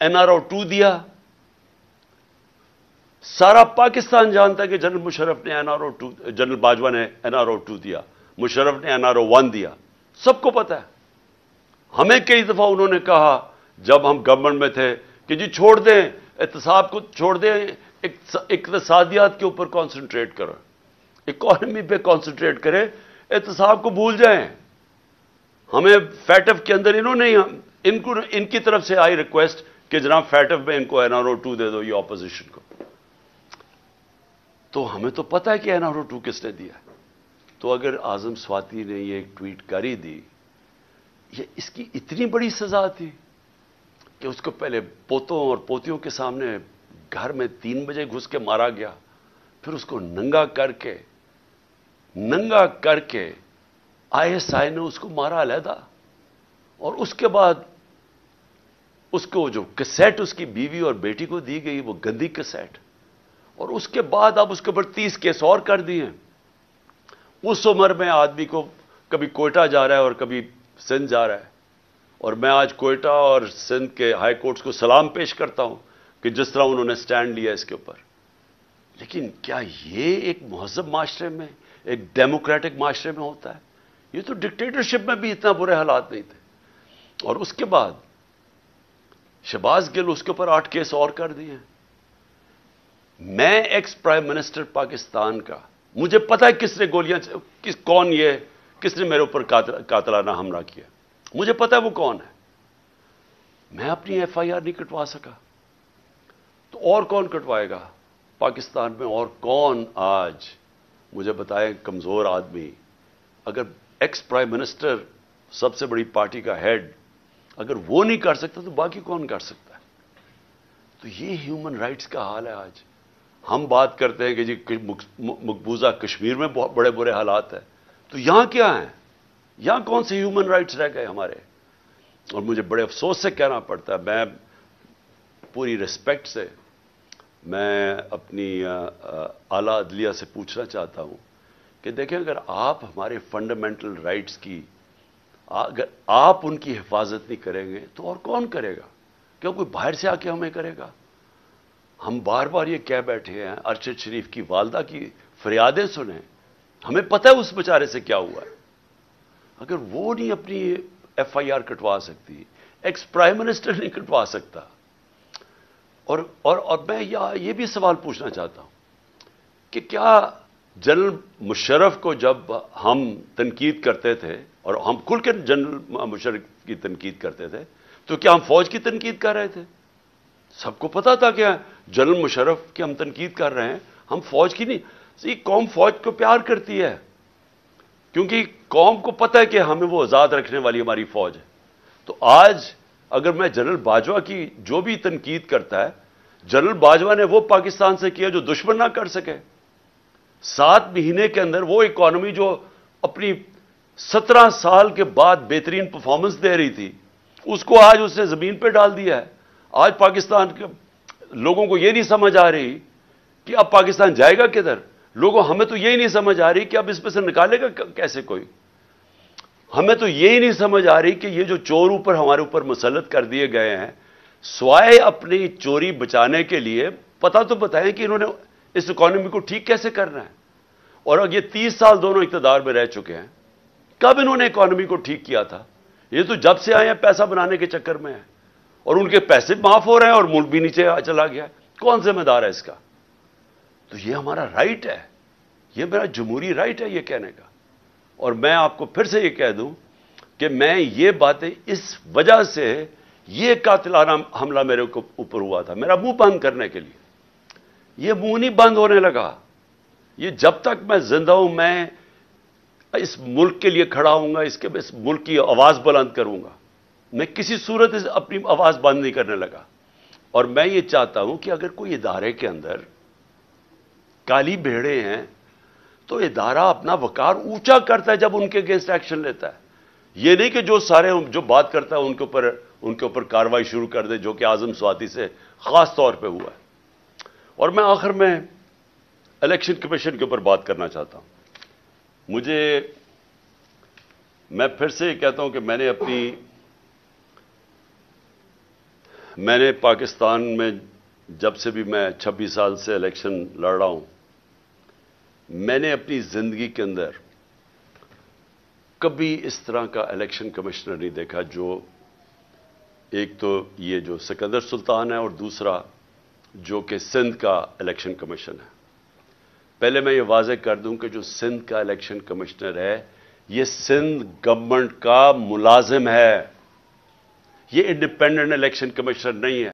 NRO-2 دیا. سارا پاکستان جانتا ہے کہ جنرل مشرف نے NRO-2، جنرل باجوہ نے NRO-2 دیا، مشرف نے NRO-1 دیا، سب کو پتا ہے. ہمیں کئی دفعہ انہوں نے کہا جب ہم گورنمنٹ میں تھے کہ جی چھوڑ دیں احتساب کو، چھوڑ دیں، اقتصادیات کے اوپر کانسنٹریٹ کرو، اکانومی پہ کانسنٹریٹ کریں، احتساب کو بھول جائیں. ہمیں فیٹف کے اندر انہوں نے ان کی طرف سے آئی ریکویسٹ کہ جناب فیٹف میں ان کو NRO-2 دے دو، یہ اپوزیشن کو. تو ہمیں تو پتا ہے کہ NRO-2 کس نے دیا. تو اگر اعظم سواتی نے یہ ایک ٹویٹ کری دی، یہ اس کی اتنی بڑی سزا تھی کہ اس کو پہلے پوتوں اور پوتیوں کے سامنے گھر میں 3 بجے گھس کے مارا گیا، پھر اس کو ننگا کر کے ISI نے اس کو مارا علیحدہ، اور اس کے بعد اس کو جو کیسٹ اس کی بیوی اور بیٹی کو دی گئی وہ گندی کیسٹ، اور اس کے بعد اب اس کے اوپر 30 کیس اور کر دیے. اس عمر میں آدمی کو کبھی کوئٹہ جا رہا ہے اور کبھی سندھ جا رہا ہے، اور میں آج کوئٹہ اور سندھ کے ہائی کورٹس کو سلام پیش کرتا ہوں کہ جس طرح انہوں نے سٹینڈ لیا اس کے اوپر. لیکن کیا یہ ایک مہذب معاشرے میں، ایک ڈیموکریٹک معاشرے میں ہوتا ہے؟ یہ تو ڈکٹیٹرشپ میں بھی اتنا برے حالات نہیں تھے. اور اس کے بعد شہباز گل، اس کے اوپر 8 کیس اور کر دیے. میں ایکس پرائم منسٹر پاکستان کا، مجھے پتا ہے کس نے گولیاں، کس نے میرے اوپر قاتلانہ حملہ کیا، مجھے پتا ہے وہ کون ہے. میں اپنی FIR نہیں کٹوا سکا، تو اور کون کٹوائے گا پاکستان میں؟ اور کون آج مجھے بتائیں کمزور آدمی، اگر ایکس پرائم منسٹر سب سے بڑی پارٹی کا ہیڈ اگر وہ نہیں کر سکتا تو باقی کون کر سکتا ہے؟ تو یہ ہیومن رائٹس کا حال ہے آج. ہم بات کرتے ہیں کہ جی مقبوضہ کشمیر میں بہت بڑے برے حالات ہیں، تو یہاں کیا ہیں؟ یہاں کون سے ہیومن رائٹس رہ گئے ہمارے؟ اور مجھے بڑے افسوس سے کہنا پڑتا ہے، میں پوری ریسپیکٹ سے میں اپنی اعلیٰ عدلیہ سے پوچھنا چاہتا ہوں کہ دیکھیں، اگر آپ ہمارے فنڈامنٹل رائٹس کی، اگر آپ ان کی حفاظت نہیں کریں گے تو اور کون کرے گا؟ کیوں کوئی باہر سے آ کے ہمیں کرے گا؟ ہم بار بار یہ کہہ بیٹھے ہیں، ارشد شریف کی والدہ کی فریادیں سنیں، ہمیں پتہ ہے اس بیچارے سے کیا ہوا ہے. اگر وہ نہیں اپنی FIR کٹوا سکتی، ایکس پرائم منسٹر نہیں کٹوا سکتا. اور میں یہ بھی سوال پوچھنا چاہتا ہوں کہ کیا جنرل مشرف کو جب ہم تنقید کرتے تھے، اور ہم کھل کے جنرل مشرف کی تنقید کرتے تھے، تو کیا ہم فوج کی تنقید کر رہے تھے؟ سب کو پتا تھا کہ جنرل مشرف کی ہم تنقید کر رہے ہیں، ہم فوج کی نہیں. قوم فوج کو پیار کرتی ہے، کیونکہ قوم کو پتہ ہے کہ ہمیں وہ آزاد رکھنے والی ہماری فوج ہے. تو آج اگر میں جنرل باجوہ کی جو بھی تنقید کرتا ہے، جنرل باجوہ نے وہ پاکستان سے کیا جو دشمن نہ کر سکے. 7 مہینے کے اندر وہ اکانومی جو اپنی 17 سال کے بعد بہترین پرفارمنس دے رہی تھی، اس کو آج اس نے زمین پہ ڈال دیا ہے. آج پاکستان کے لوگوں کو یہ نہیں سمجھ آ رہی کہ اب پاکستان جائے گا کدھر. ہمیں تو یہی نہیں سمجھ آ رہی کہ اب اس میں سے نکالے گا کیسے کوئی. ہمیں تو یہی نہیں سمجھ آ رہی کہ یہ جو چور اوپر ہمارے اوپر مسلط کر دیے گئے ہیں، سوائے اپنی چوری بچانے کے لیے پتہ تو بتائیں کہ انہوں نے اس اکانومی کو ٹھیک کیسے کرنا ہے. اور اب یہ 30 سال دونوں اقتدار میں رہ چکے ہیں، کب انہوں نے اکانومی کو ٹھیک کیا تھا؟ یہ تو جب سے آئے ہیں پیسہ بنانے کے چکر میں ہیں، اور ان کے پیسے معاف ہو رہے ہیں اور ملک بھی نیچے چلا گیا ہے. کون ذمہ دار ہے اس کا؟ تو یہ ہمارا رائٹ ہے، یہ میرا جمہوری رائٹ ہے یہ کہنے کا. اور میں آپ کو پھر سے یہ کہہ دوں کہ میں یہ باتیں اس وجہ سے، یہ قاتلانہ حملہ میرے اوپر ہوا تھا میرا منہ بند کرنے کے لیے. یہ منہ نہیں بند ہونے لگا. یہ جب تک میں زندہ ہوں، میں اس ملک کے لیے کھڑا ہوں گا، اس ملک کی آواز بلند کروں گا. میں کسی صورت اپنی آواز بند نہیں کرنے لگا. اور میں یہ چاہتا ہوں کہ اگر کوئی ادارے کے اندر کالی بھیڑیں ہیں تو ادارہ اپنا وقار اونچا کرتا ہے جب ان کے اگینسٹ ایکشن لیتا ہے. یہ نہیں کہ جو بات کرتا ہے ان کے اوپر کارروائی شروع کر دے، جو کہ اعظم سواتی سے خاص طور پہ ہوا ہے. اور میں آخر میں الیکشن کمیشن کے اوپر بات کرنا چاہتا ہوں. میں پھر سے یہ کہتا ہوں کہ میں نے اپنی میں نے پاکستان میں جب سے بھی میں 26 سال سے الیکشن لڑ رہا ہوں، میں نے اپنی زندگی کے اندر کبھی اس طرح کا الیکشن کمشنر نہیں دیکھا، جو ایک تو یہ جو سکندر سلطان ہے اور دوسرا جو کہ سندھ کا الیکشن کمیشن ہے۔ پہلے میں یہ واضح کر دوں کہ جو سندھ کا الیکشن کمشنر ہے یہ سندھ گورنمنٹ کا ملازم ہے، یہ انڈیپینڈنٹ الیکشن کمشنر نہیں ہے۔